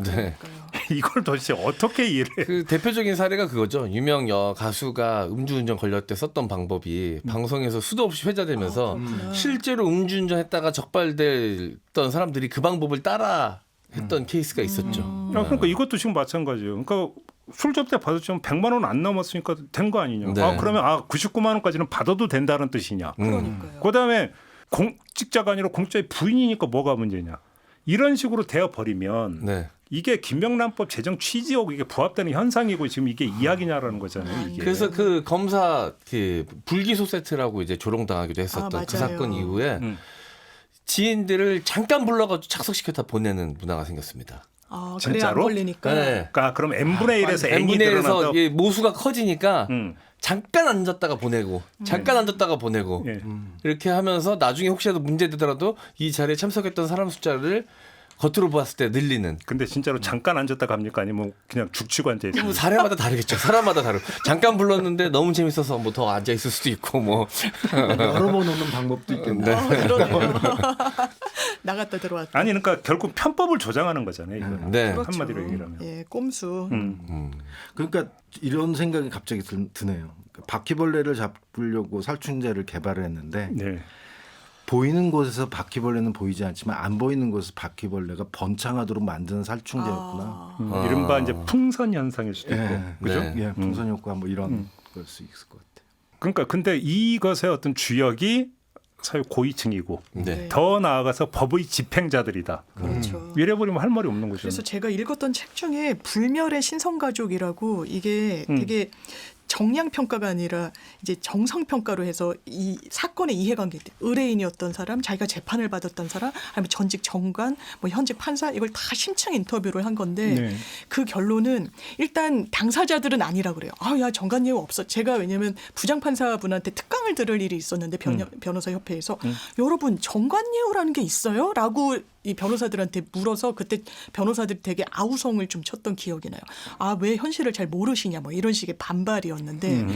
이걸 도대체 어떻게 이해해? 그 대표적인 사례가 그거죠. 유명 가수가 음주운전 걸렸을 때 썼던 방법이 방송에서 수도 없이 회자되면서 실제로 음주운전했다가 적발됐던 사람들이 그 방법을 따라 했던 케이스가 있었죠. 그러니까 이것도 지금 마찬가지예요. 그러니까 술 접대 받았지만 100만 원 안 넘었으니까 된 거 아니냐. 그러면 99만 원까지는 받아도 된다는 뜻이냐. 그러니까요. 그다음에 공직자가 아니라 공직자의 부인이니까 뭐가 문제냐. 이런 식으로 되어 버리면 이게 김명란법 제정 취지하고 이게 부합되는 현상이고 지금 이게 이야기냐라는 거잖아요. 이게. 그래서 그 검사 그 불기소 세트라고 이제 조롱당하기도 했었던 그 사건 이후에 지인들을 잠깐 불러가지고 착석시켰다 보내는 문화가 생겼습니다. 그래 안 걸리니까. 그러니까 그럼 n분의 1에서 n이 n분의 1에서 모수가 커지니까 잠깐 앉았다가 보내고 잠깐 앉았다가 보내고 이렇게 하면서 나중에 혹시라도 문제되더라도 이 자리에 참석했던 사람 숫자를 겉으로 봤을 때 늘리는. 근데 진짜로 잠깐 앉았다 갑니까? 아니면 그냥 죽치고 앉아 있어요? 사람마다 다르겠죠. 사람마다 다르고. 잠깐 불렀는데 너무 재밌어서 뭐 더 앉아 있을 수도 있고 뭐 여러 번 오는 방법도 있겠네. 그러네요. 나갔다 들어왔다. 아니 그러니까 결국 편법을 조장하는 거잖아요. 이거는. 그렇죠. 한마디로 얘기하면. 꼼수. 그러니까 이런 생각이 갑자기 드네요. 바퀴벌레를 잡으려고 살충제를 개발을 했는데 보이는 곳에서 바퀴벌레는 보이지 않지만 안 보이는 곳에서 바퀴벌레가 번창하도록 만드는 살충제였구나. 이른바 이제 풍선 현상일 수도 있고, 그죠? 풍선 효과 뭐 이런 걸 수 있을 것 같아요. 그러니까 근데 이것의 어떤 주역이 사회 고위층이고 더 나아가서 법의 집행자들이다. 그렇죠. 이래버리면 할 말이 없는 거죠. 그래서 제가 읽었던 책 중에 불멸의 신성가족이라고 이게 되게 정량평가가 아니라 이제 정성평가로 해서 이 사건의 이해관계, 의뢰인이었던 사람, 자기가 재판을 받았던 사람, 아니면 전직 정관, 뭐 현직 판사 이걸 다 심층 인터뷰를 한 건데 그 결론은 일단 당사자들은 아니라 그래요. 야 정관 예우 없어. 제가 왜냐하면 부장판사분한테 특강을 들을 일이 있었는데 변호사 협회에서 여러분 정관 예우라는 게 있어요? 라고 이 변호사들한테 물어서 그때 변호사들이 되게 아우성을 좀 쳤던 기억이 나요. 왜 현실을 잘 모르시냐 뭐 이런 식의 반발이었는데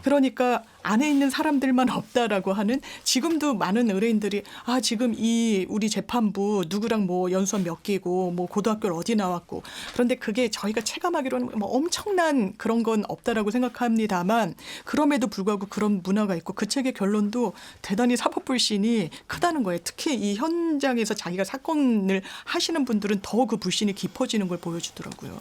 그러니까 안에 있는 사람들만 없다라고 하는 지금도 많은 의뢰인들이 지금 이 우리 재판부 누구랑 뭐 연수원 몇 개고 뭐 고등학교를 어디 나왔고 그런데 그게 저희가 체감하기로는 뭐 엄청난 그런 건 없다라고 생각합니다만 그럼에도 불구하고 그런 문화가 있고 그 책의 결론도 대단히 사법불신이 크다는 거예요. 특히 이 현장에서 자기가 사건을 하시는 분들은 더 그 불신이 깊어지는 걸 보여주더라고요.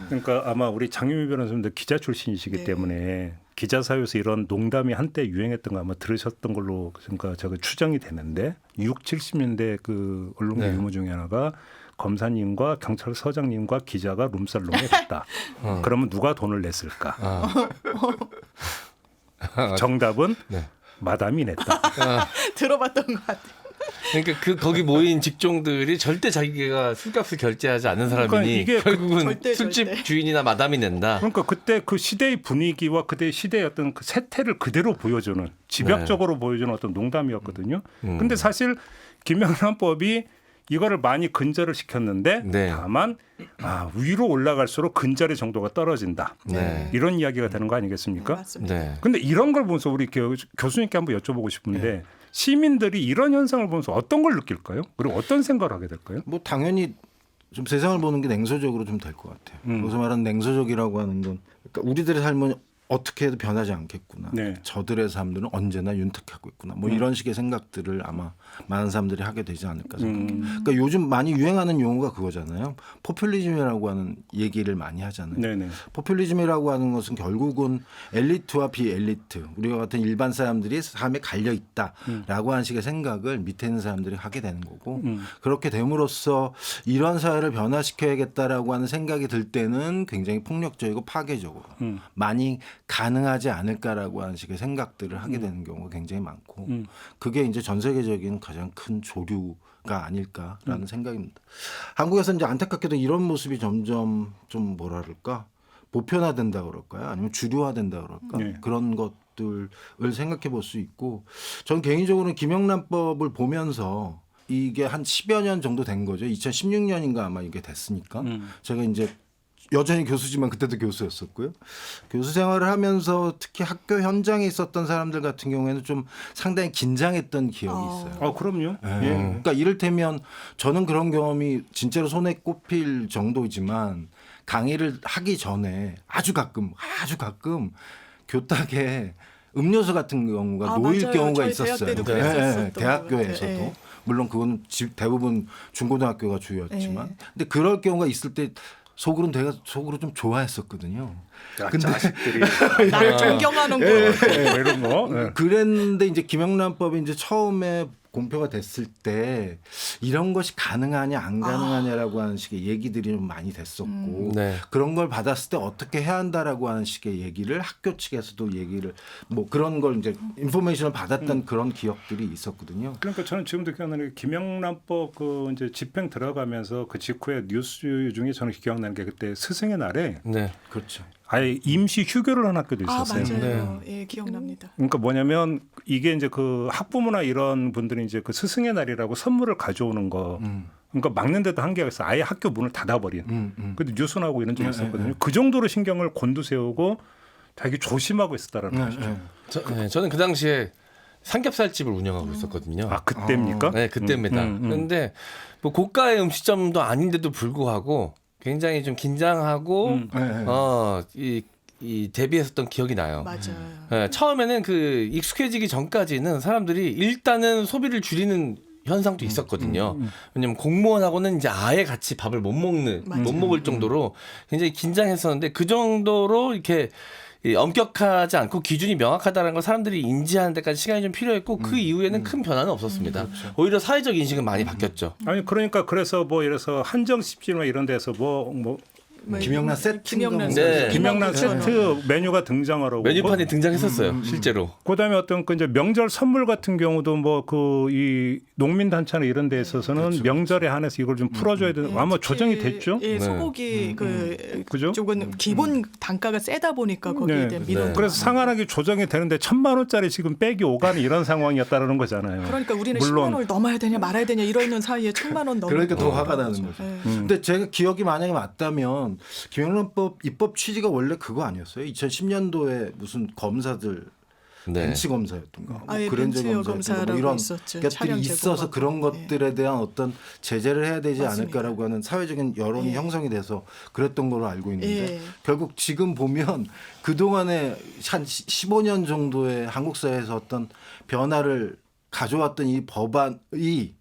그러니까 아마 우리 장유미 변호사님도 기자 출신이시기 때문에 기자 사회에서 이런 농담이 한때 유행했던 거 아마 들으셨던 걸로 그러니까 제가 추정이 되는데 60, 70년대 그 언론계 유머 중에 하나가 검사님과 경찰서장님과 기자가 룸살롱에 갔다. 그러면 누가 돈을 냈을까? 정답은 마담이 냈다. 들어봤던 것 같아요. 그러니까 거기 모인 직종들이 절대 자기가 술값을 결제하지 않는 사람이니 그러니까 이게 결국은 술집 주인이나 마담이 낸다. 그러니까 그때 그 시대의 분위기와 그때 시대의 어떤 그 세태를 그대로 보여주는 집약적으로 보여주는 어떤 농담이었거든요. 근데 사실 김영란법이 이거를 많이 근절을 시켰는데 네. 다만 위로 올라갈수록 근절의 정도가 떨어진다. 네. 이런 이야기가 되는 거 아니겠습니까? 맞습니다. 네. 근데 이런 걸 보면서 우리 교수님께 한번 여쭤보고 싶은데 시민들이 이런 현상을 보면서 어떤 걸 느낄까요? 그리고 어떤 생각을 하게 될까요? 뭐 당연히 좀 세상을 보는 게 냉소적으로 좀 될 것 같아요. 여기서 말하는 냉소적이라고 하는 건 그러니까 우리들의 삶은 어떻게 해도 변하지 않겠구나. 네. 저들의 삶들은 언제나 윤택하고 있구나. 뭐 이런 식의 생각들을 아마 많은 사람들이 하게 되지 않을까 생각해요. 그러니까 요즘 많이 유행하는 용어가 그거잖아요. 포퓰리즘이라고 하는 얘기를 많이 하잖아요. 네네. 포퓰리즘이라고 하는 것은 결국은 엘리트와 비엘리트, 우리와 같은 일반 사람들이 삶에 갈려 있다라고 하는 식의 생각을 밑에 있는 사람들이 하게 되는 거고 그렇게 됨으로써 이런 사회를 변화시켜야겠다라고 하는 생각이 들 때는 굉장히 폭력적이고 파괴적으로 많이 가능하지 않을까라고 하는 식의 생각들을 하게 되는 경우가 굉장히 많고 그게 이제 전 세계적인 가장 큰 조류가 아닐까라는 생각입니다. 한국에서 이제 안타깝게도 이런 모습이 점점 좀 뭐라 그럴까 보편화된다 그럴까요? 아니면 주류화된다 그럴까? 네. 그런 것들을 생각해 볼 수 있고 전 개인적으로는 김영란법을 보면서 이게 한 10여 년 정도 된 거죠. 2016년인가 아마 이게 됐으니까 제가 이제 여전히 교수지만 그때도 교수였었고요. 교수 생활을 하면서 특히 학교 현장에 있었던 사람들 같은 경우에는 좀 상당히 긴장했던 기억이 있어요. 그럼요. 네. 예. 그러니까 이를테면 저는 그런 경험이 진짜로 손에 꼽힐 정도이지만 강의를 하기 전에 아주 가끔 교탁에 음료수 같은 경우가 놓일 맞아요. 경우가 저희 있었어요. 대학 때도 그랬었던 대학교에서도. 것 같아요. 물론 그건 대부분 중고등학교가 주였지만 네. 근데 그럴 경우가 있을 때 속으로 좀 좋아했었거든요. 근데 자식들이 나를 존경하는 거. 이런 거. 예. 그랬는데 이제 김영란법이 이제 처음에 공표가 됐을 때 이런 것이 가능하냐 안 가능하냐라고 하는 식의 얘기들이 좀 많이 됐었고 네. 그런 걸 받았을 때 어떻게 해야 한다라고 하는 식의 얘기를 학교 측에서도 얘기를 뭐 그런 걸 이제 인포메이션을 받았던 그런 기억들이 있었거든요. 그러니까 저는 지금도 기억나는 게 김영란법 이제 집행 들어가면서 그 직후에 뉴스 중에 저는 기억나는 게 그때 스승의 날에 네. 그렇죠. 아예 임시 휴교를 한 학교도 있었어요. 맞아요. 예, 기억납니다. 그러니까 뭐냐면 이게 이제 그 학부모나 이런 분들이 이제 그 스승의 날이라고 선물을 가져오는 거. 그러니까 막는데도 한계가 있어. 아예 학교 문을 닫아버린. 근데 뉴스 나오고 이런 적이 있었거든요. 그 정도로 신경을 곤두세우고 되게 조심하고 있었다라는 거죠. 저는 그 당시에 삼겹살집을 운영하고 있었거든요. 그때입니까? 네, 그때입니다. 그런데 뭐 고가의 음식점도 아닌데도 불구하고 굉장히 좀 긴장하고 이 대비했었던 기억이 나요. 맞아요. 네, 처음에는 그 익숙해지기 전까지는 사람들이 일단은 소비를 줄이는 현상도 있었거든요. 왜냐면 공무원하고는 이제 아예 같이 밥을 못 먹을 정도로 굉장히 긴장했었는데 그 정도로 이렇게 엄격하지 않고 기준이 명확하다는 걸 사람들이 인지하는 데까지 시간이 좀 필요했고 그 이후에는 큰 변화는 없었습니다. 그렇죠. 오히려 사회적 인식은 많이 바뀌었죠. 아니 그러니까 그래서 뭐 이래서 한정식집이나 이런 데서 뭐 김영란 세트 네. 김영란 세트 메뉴가 등장하라고 메뉴판에 등장했었어요, 실제로. 그다음에 어떤 그 이제 명절 선물 같은 경우도 뭐 그 이 농민 단체나 이런 데 있어서는 명절에 한해서 이걸 좀 풀어줘야 되는 아마 조정이 됐죠. 예, 소고기 그죠? 쪽은 기본 단가가 세다 보니까 거기에 대한 민원. 그래서 상한하게 조정이 되는데 1,000만 원짜리 지금 빼기 오가는 이런 상황이었다는 거잖아요. 그러니까 우리는 물론 10만 원을 넘어야 되냐 말아야 되냐 이러는 사이에 1,000만 원 넘는 그러니까 더 화가 나는 거죠. 네. 근데 제가 기억이 만약에 맞다면 김영란법 입법 취지가 원래 그거 아니었어요? 2010년도에 무슨 검사들 벤치 검사였던가 뭐 예, 그랜저 벤치 검사였던가 검사라고 뭐 이런 있었죠. 것들이 차량 있어서 제공하고. 그런 것들에 대한 어떤 제재를 해야 되지 맞습니다. 않을까라고 하는 사회적인 여론이 형성이 돼서 그랬던 걸로 알고 있는데 결국 지금 보면 그동안에 한 15년 정도의 한국 사회에서 어떤 변화를 가져왔던 이 법안이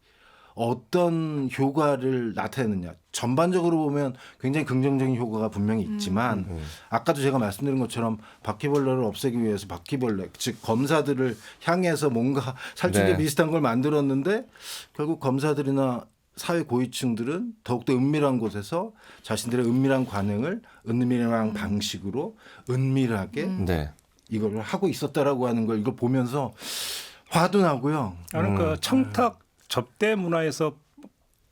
어떤 효과를 나타내느냐. 전반적으로 보면 굉장히 긍정적인 효과가 분명히 있지만 아까도 제가 말씀드린 것처럼 바퀴벌레를 없애기 위해서 바퀴벌레 즉 검사들을 향해서 뭔가 살충제 비슷한 걸 만들었는데 결국 검사들이나 사회 고위층들은 더욱더 은밀한 곳에서 자신들의 은밀한 관행을 은밀한 방식으로 은밀하게 이걸 하고 있었다라고 하는 걸 이걸 보면서 화도 나고요. 그러니까 청탁 접대 문화에서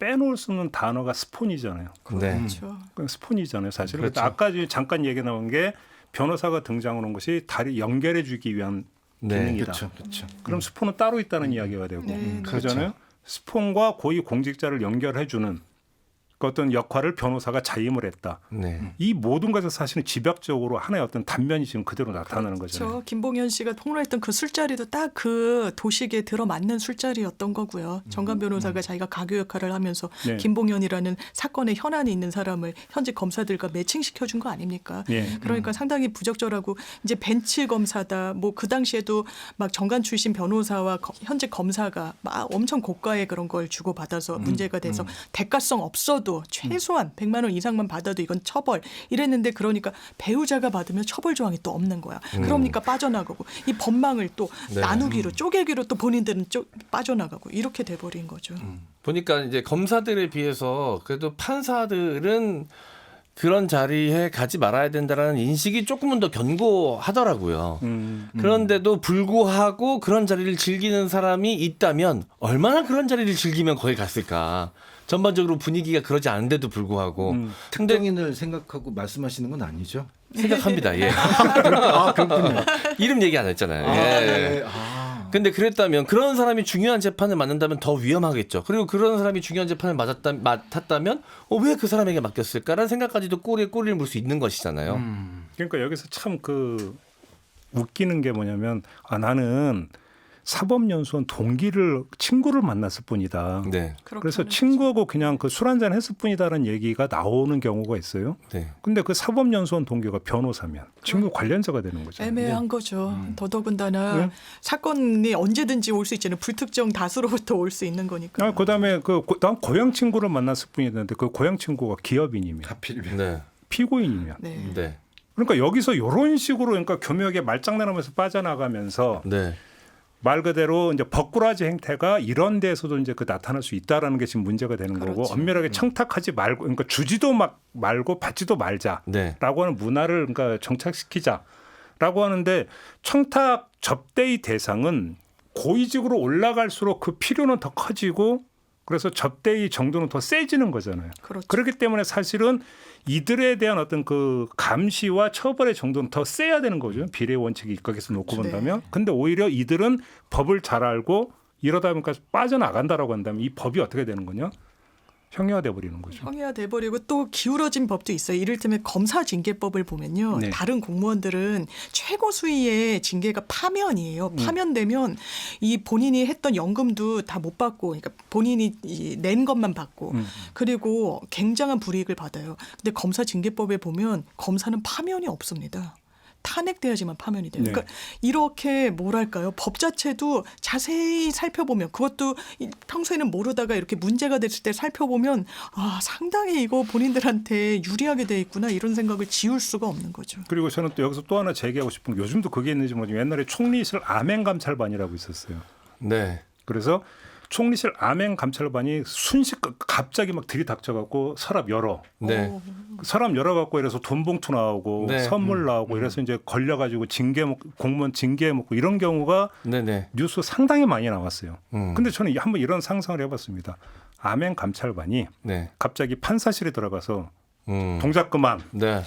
빼놓을 수 없는 단어가 스폰이잖아요. 그렇죠. 스폰이잖아요, 사실. 그렇죠. 아까 잠깐 얘기 나온 게 변호사가 등장하는 것이 다리 연결해주기 위한 기능이다. 그렇죠. 그럼 스폰은 따로 있다는 이야기가 되고, 그러잖아요. 스폰과 고위 공직자를 연결해주는 그 어떤 역할을 변호사가 자임을 했다. 네. 이 모든 것에서 사실은 집약적으로 하나의 어떤 단면이 지금 그대로 나타나는 거잖아요. 그렇죠. 김봉현 씨가 폭로했던 그 술자리도 딱 그 도식에 들어맞는 술자리였던 거고요. 정관 변호사가 자기가 가교 역할을 하면서 네. 김봉현이라는 사건의 현안이 있는 사람을 현직 검사들과 매칭시켜준 거 아닙니까? 예. 그러니까 상당히 부적절하고 이제 벤치 검사다. 뭐 그 당시에도 막 정관 출신 변호사와 현직 검사가 막 엄청 고가의 그런 걸 주고 받아서 문제가 돼서 대가성 없어도 최소한 100만 원 이상만 받아도 이건 처벌 이랬는데 그러니까 배우자가 받으면 처벌 조항이 또 없는 거야. 그러니까 빠져나가고 이 법망을 또 네. 나누기로 쪼개기로 또 본인들은 빠져나가고 이렇게 돼버린 거죠. 보니까 이제 검사들에 비해서 그래도 판사들은 그런 자리에 가지 말아야 된다라는 인식이 조금은 더 견고하더라고요. 그런데도 불구하고 그런 자리를 즐기는 사람이 있다면 얼마나 그런 자리를 즐기면 거기 갔을까. 전반적으로 분위기가 그러지 않은데도 불구하고. 근데 특정인을 생각하고 말씀하시는 건 아니죠? 생각합니다. 예. 아, 그렇군요. 이름 얘기 안 했잖아요. 아, 예. 네. 아. 근데 그랬다면 그런 사람이 중요한 재판을 맡는다면 더 위험하겠죠. 그리고 그런 사람이 중요한 재판을 맡았다면 왜 그 사람에게 맡겼을까라는 생각까지도 꼬리를 물 수 있는 것이잖아요. 그러니까 여기서 참 그 웃기는 게 뭐냐면 나는 사법연수원 동기를 친구를 만났을 뿐이다. 네. 그래서 친구하고 그냥 그 술 한잔 했을 뿐이다라는 얘기가 나오는 경우가 있어요. 네. 근데 그 사법연수원 동기가 변호사면 친구 관련자가 되는 거죠. 애매한 거죠. 더더군다나 네. 사건이 언제든지 올 수 있잖아요. 불특정 다수로부터 올 수 있는 거니까. 그다음에 난 고향 친구를 만났을 뿐이었는데 그 고향 친구가 기업인이면 하필이면. 네. 피고인이면. 네. 네. 그러니까 여기서 이런 식으로 그러니까 교묘하게 말장난하면서 빠져나가면서 네. 말 그대로 이제 버꾸라지 행태가 이런 데서도 이제 나타날 수 있다라는 게 지금 문제가 되는 거고 그렇죠. 엄밀하게 청탁하지 말고 그러니까 주지도 말고 받지도 말자라고 네. 하는 문화를 그러니까 정착시키자라고 하는데 청탁 접대의 대상은 고위직으로 올라갈수록 그 필요는 더 커지고 그래서 접대의 정도는 더 세지는 거잖아요. 그렇죠. 그렇기 때문에 사실은 이들에 대한 어떤 그 감시와 처벌의 정도는 더 세야 되는 거죠. 비례 원칙이 입각해서 놓고 그렇죠. 본다면. 근데 오히려 이들은 법을 잘 알고 이러다 보니까 빠져나간다라고 한다면 이 법이 어떻게 되는 거냐? 형이화돼 버리는 거죠. 형이화돼 버리고 또 기울어진 법도 있어요. 이를테면 검사징계법을 보면요. 네. 다른 다른 공무원들은 최고 수위의 징계가 파면이에요. 파면되면 이 본인이 했던 연금도 다 못 받고 그러니까 본인이 낸 것만 받고 그리고 굉장한 불이익을 받아요. 근데 검사징계법에 보면 검사는 파면이 없습니다. 탄핵돼야지만 파면이 돼요. 네. 그러니까 이렇게 뭐랄까요? 법 자체도 자세히 살펴보면 그것도 평소에는 모르다가 이렇게 문제가 됐을 때 살펴보면 상당히 이거 본인들한테 유리하게 돼 있구나 이런 생각을 지울 수가 없는 거죠. 그리고 저는 또 여기서 또 하나 제기하고 싶은 게 요즘도 그게 있는지 모르지만 옛날에 총리실 암행감찰반이라고 있었어요. 네. 그래서 총리실 암행감찰반이 갑자기 막 들이닥쳐갖고 서랍 열어. 네. 사람 열어갖고 이래서 돈 봉투 나오고 네. 선물 나오고 이래서 이제 걸려가지고 공무원 징계 먹고 이런 경우가 네네. 뉴스 상당히 많이 나왔어요. 근데 저는 한번 이런 상상을 해봤습니다. 암행 감찰반이 네. 갑자기 판사실에 들어가서 동작 그만 네.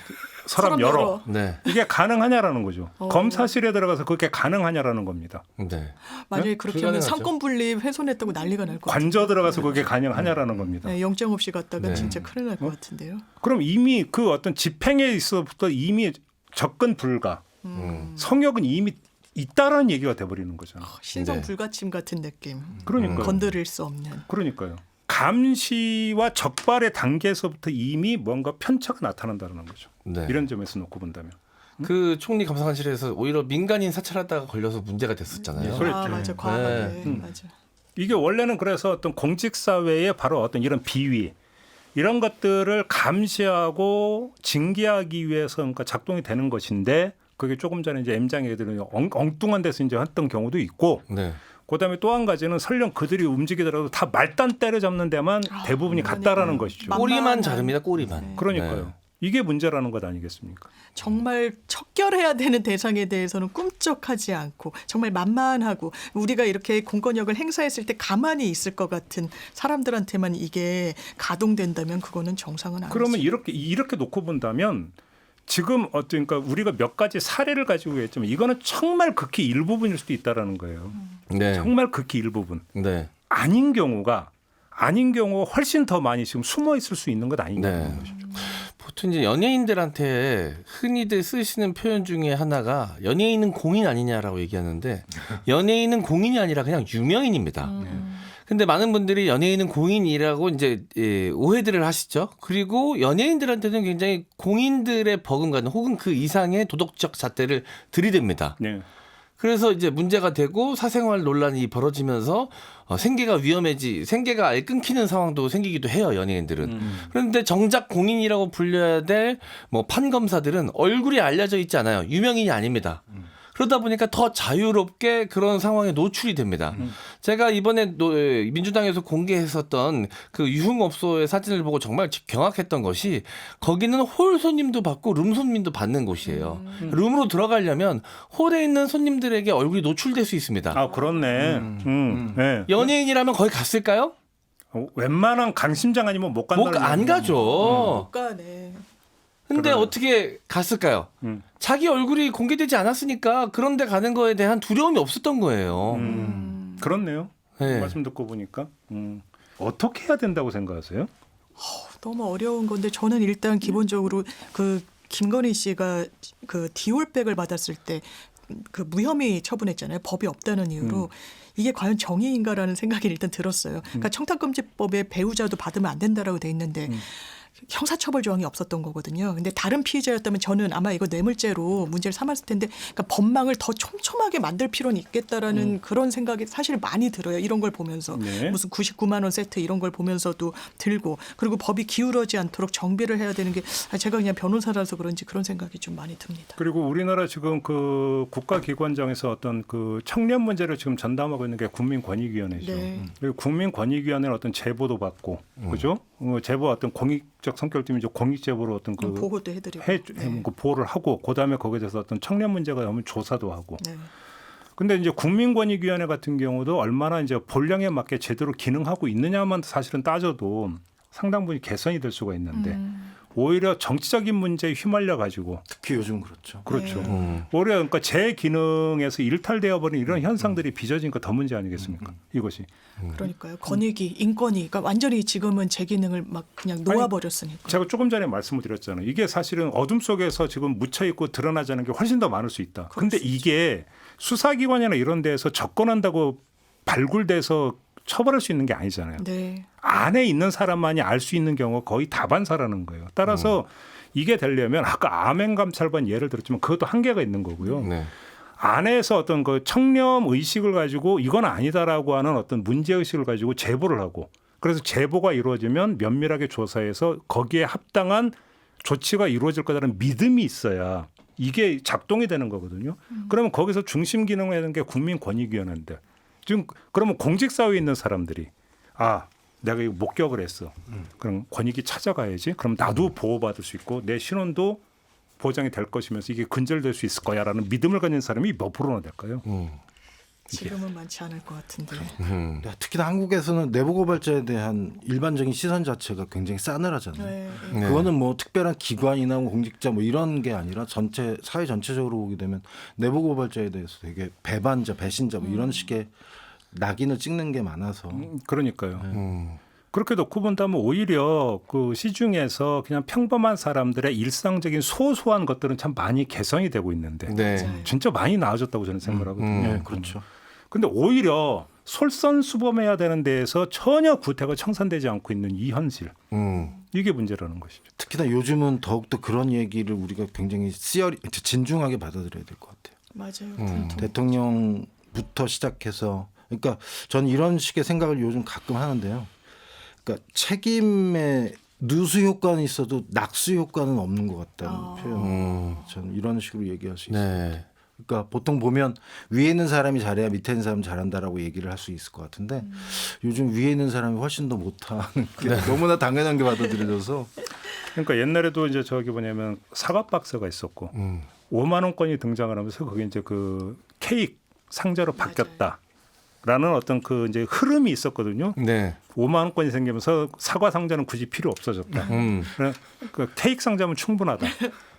서랍 열어. 네. 이게 가능하냐라는 거죠. 검사실에 들어가서 그게 가능하냐라는 겁니다. 네. 만약에 그렇게 하면 불가능하죠. 상권 분립 훼손했다고 난리가 날 것 같아요. 관저 들어가서 그게 가능하냐라는 겁니다. 네, 영장 없이 갔다가 네. 진짜 큰일 날 것 같은데요. 그럼 이미 그 어떤 집행에 있어부터 이미 접근 불가, 성역은 이미 있다라는 얘기가 돼버리는 거잖아요. 신성 네. 불가침 같은 느낌. 그러니까요. 건드릴 수 없는. 그러니까요. 감시와 적발의 단계에서부터 이미 뭔가 편차가 나타난다는 거죠. 네. 이런 점에서 놓고 본다면. 그 총리 감사관실에서 오히려 민간인 사찰하다가 걸려서 문제가 됐었잖아요. 그랬죠. 맞아. 과하게. 네. 맞아. 이게 원래는 그래서 어떤 공직사회의 바로 어떤 이런 비위 이런 것들을 감시하고 징계하기 위해서 그러니까 작동이 되는 것인데 그게 조금 전에 이제 M장 애들은 엉뚱한 데서 이제 했던 경우도 있고 네. 그다음에 또 한 가지는 설령 그들이 움직이더라도 다 말단 때려잡는 데만 대부분이 갔다라는 것이죠. 꼬리만 자릅니다. 꼬리만. 그러니까요. 네. 이게 문제라는 것 아니겠습니까? 정말 척결해야 되는 대상에 대해서는 꿈쩍하지 않고 정말 만만하고 우리가 이렇게 공권력을 행사했을 때 가만히 있을 것 같은 사람들한테만 이게 가동된다면 그거는 정상은 아니죠. 그러면 이렇게 놓고 본다면 지금 그러니까 우리가 몇 가지 사례를 가지고 했지만 이거는 정말 극히 일부분일 수도 있다라는 거예요. 네. 정말 극히 일부분. 네. 아닌 경우가 훨씬 더 많이 지금 숨어 있을 수 있는 것 아닌가 하는 것이죠. 보통 이제 연예인들한테 흔히들 쓰시는 표현 중에 하나가 연예인은 공인 아니냐라고 얘기하는데 연예인은 공인이 아니라 그냥 유명인입니다. 근데 많은 분들이 연예인은 공인이라고 이제 오해들을 하시죠. 그리고 연예인들한테는 굉장히 공인들의 버금가는 혹은 그 이상의 도덕적 잣대를 들이댑니다. 네. 그래서 이제 문제가 되고 사생활 논란이 벌어지면서 생계가 아예 끊기는 상황도 생기기도 해요, 연예인들은. 그런데 정작 공인이라고 불려야 될 뭐 판검사들은 얼굴이 알려져 있지 않아요. 유명인이 아닙니다. 그러다 보니까 더 자유롭게 그런 상황에 노출이 됩니다. 제가 이번에 민주당에서 공개했었던 그 유흥업소의 사진을 보고 정말 경악했던 것이 거기는 홀 손님도 받고 룸 손님도 받는 곳이에요. 룸으로 들어가려면 홀에 있는 손님들에게 얼굴이 노출될 수 있습니다. 아, 그렇네. 네. 연예인이라면 거기 갔을까요? 웬만한 강심장 아니면 못 간다는 안 가죠. 못 가네. 근데 그래. 어떻게 갔을까요? 자기 얼굴이 공개되지 않았으니까 그런 데 가는 거에 대한 두려움이 없었던 거예요. 그렇네요. 네. 말씀 듣고 보니까. 어떻게 해야 된다고 생각하세요? 너무 어려운 건데 저는 일단 기본적으로 그 김건희 씨가 그 디올백을 받았을 때 그 무혐의 처분했잖아요. 법이 없다는 이유로. 이게 과연 정의인가라는 생각이 일단 들었어요. 그러니까 청탁금지법에 배우자도 받으면 안 된다라고 돼 있는데 형사처벌 조항이 없었던 거거든요. 근데 다른 피해자였다면 저는 아마 이거 뇌물죄로 문제를 삼았을 텐데, 그러니까 법망을 더 촘촘하게 만들 필요는 있겠다라는 그런 생각이 사실 많이 들어요. 이런 걸 보면서. 네. 무슨 99만 원 세트 이런 걸 보면서도 들고, 그리고 법이 기울어지 않도록 정비를 해야 되는 게 제가 그냥 변호사라서 그런지 그런 생각이 좀 많이 듭니다. 그리고 우리나라 지금 그 국가기관장에서 어떤 그 청년 문제를 지금 전담하고 있는 게 국민권익위원회죠. 네. 그리고 국민권익위원회는 어떤 제보도 받고, 그죠? 제보 어떤 공익적 성격을 띠면 이제 공익제보로 어떤 그 보고도 해드리고 그 보호를 하고, 그다음에 거기에 대해서 어떤 청년 문제가 나오면 조사도 하고. 네. 근데 이제 국민권익위원회 같은 경우도 얼마나 이제 본량에 맞게 제대로 기능하고 있느냐만 사실은 따져도 상당 부분 개선이 될 수가 있는데 오히려 정치적인 문제에 휘말려 가지고, 특히 요즘 그렇죠. 그렇죠. 오히려 그러니까 제 기능에서 일탈되어 버린 이런 현상들이 빚어지니까 더 문제 아니겠습니까? 이것이. 그러니까요. 권익위, 인권위, 그러니까 완전히 지금은 제 기능을 막 그냥 놓아버렸으니까. 제가 조금 전에 말씀을 드렸잖아요. 이게 사실은 어둠 속에서 지금 묻혀 있고 드러나지 않은 게 훨씬 더 많을 수 있다. 근데 이게 수사기관이나 이런 데에서 접근한다고 발굴돼서 처벌할 수 있는 게 아니잖아요. 네. 안에 있는 사람만이 알 수 있는 경우가 거의 다반사라는 거예요. 따라서 이게 되려면 아까 아멘감찰반 예를 들었지만 그것도 한계가 있는 거고요. 네. 안에서 어떤 그 청렴 의식을 가지고 이건 아니다라고 하는 어떤 문제 의식을 가지고 제보를 하고, 그래서 제보가 이루어지면 면밀하게 조사해서 거기에 합당한 조치가 이루어질 거라는 믿음이 있어야 이게 작동이 되는 거거든요. 그러면 거기서 중심 기능을 하는 게 국민권익위원회인데, 지금 그러면 공직사회에 있는 사람들이 내가 이거 목격을 했어. 그럼 권익위 찾아가야지. 그럼 나도 보호받을 수 있고 내 신원도 보장이 될 것이면서 이게 근절될 수 있을 거야라는 믿음을 가진 사람이 몇 프로나 될까요? 지금은 많지 않을 것 같은데. 특히나 한국에서는 내부고발자에 대한 일반적인 시선 자체가 굉장히 싸늘하잖아요. 네. 그거는 뭐 특별한 기관이나 뭐 공직자 뭐 이런 게 아니라 전체 사회 전체적으로 보게 되면 내부고발자에 대해서 되게 배반자, 배신자 뭐 이런 식의 낙인을 찍는 게 많아서. 그러니까요. 그렇게 놓고 본다면 오히려 그 시중에서 그냥 평범한 사람들의 일상적인 소소한 것들은 참 많이 개선이 되고 있는데 진짜 많이 나아졌다고 저는 생각하거든요. 그렇죠. 근데 오히려 솔선수범해야 되는 데에서 전혀 구태가 청산되지 않고 있는 이 현실. 이게 문제라는 것이죠. 특히나 요즘은 더욱더 그런 얘기를 우리가 굉장히 진중하게 받아들여야 될 것 같아요. 맞아요. 대통령부터 시작해서, 그러니까 저는 이런 식의 생각을 요즘 가끔 하는데요. 그러니까 책임에 누수 효과는 있어도 낙수 효과는 없는 것 같다는 표현. 저는 이런 식으로 얘기할 수 있어요. 그러니까 보통 보면 위에 있는 사람이 잘해야 밑에 있는 사람이 잘한다라고 얘기를 할 수 있을 것 같은데 요즘 위에 있는 사람이 훨씬 더 못하는 게 너무나 당연한 게 받아들여져서. 그러니까 옛날에도 이제 저기 뭐냐면 사과 박스가 있었고 5만 원권이 등장을 하면서 그게 이제 그 케이크 상자로 바뀌었다. 라는 어떤 그 이제 흐름이 있었거든요. 5만 원권이 생기면서 사과 상자는 굳이 필요 없어졌다. 그 케이크 상자면 충분하다.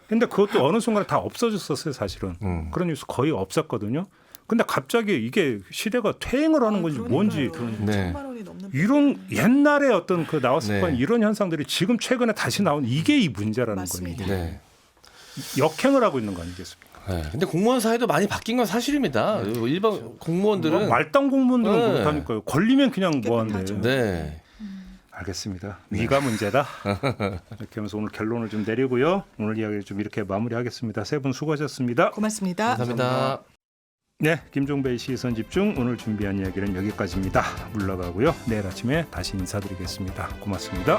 근데 그것도 어느 순간에 다 없어졌었어요, 사실은. 그런 뉴스 거의 없었거든요. 근데 갑자기 이게 시대가 퇴행을 하는 건지 뭔지 네. 1,000만 원이 넘는 이런 옛날에 어떤 그 나왔을 네. 뻔한 이런 현상들이 지금 최근에 다시 나온 이게 이 문제라는 맞습니다. 거예요. 네. 역행을 하고 있는 거 아니겠습니까? 네. 근데 공무원 사회도 많이 바뀐 건 사실입니다. 일반 공무원들은 뭐 말단 공무원들은 네. 그렇다니까요. 걸리면 그냥 뭐 한대요. 깨끗하죠. 네. 알겠습니다. 위가 문제다. 이렇게 하면서 오늘 결론을 좀 내리고요. 오늘 이야기를 좀 이렇게 마무리하겠습니다. 세 분 수고하셨습니다. 고맙습니다. 감사합니다. 네, 김종배의 시선 집중 오늘 준비한 이야기는 여기까지입니다. 물러가고요. 내일 아침에 다시 인사드리겠습니다. 고맙습니다.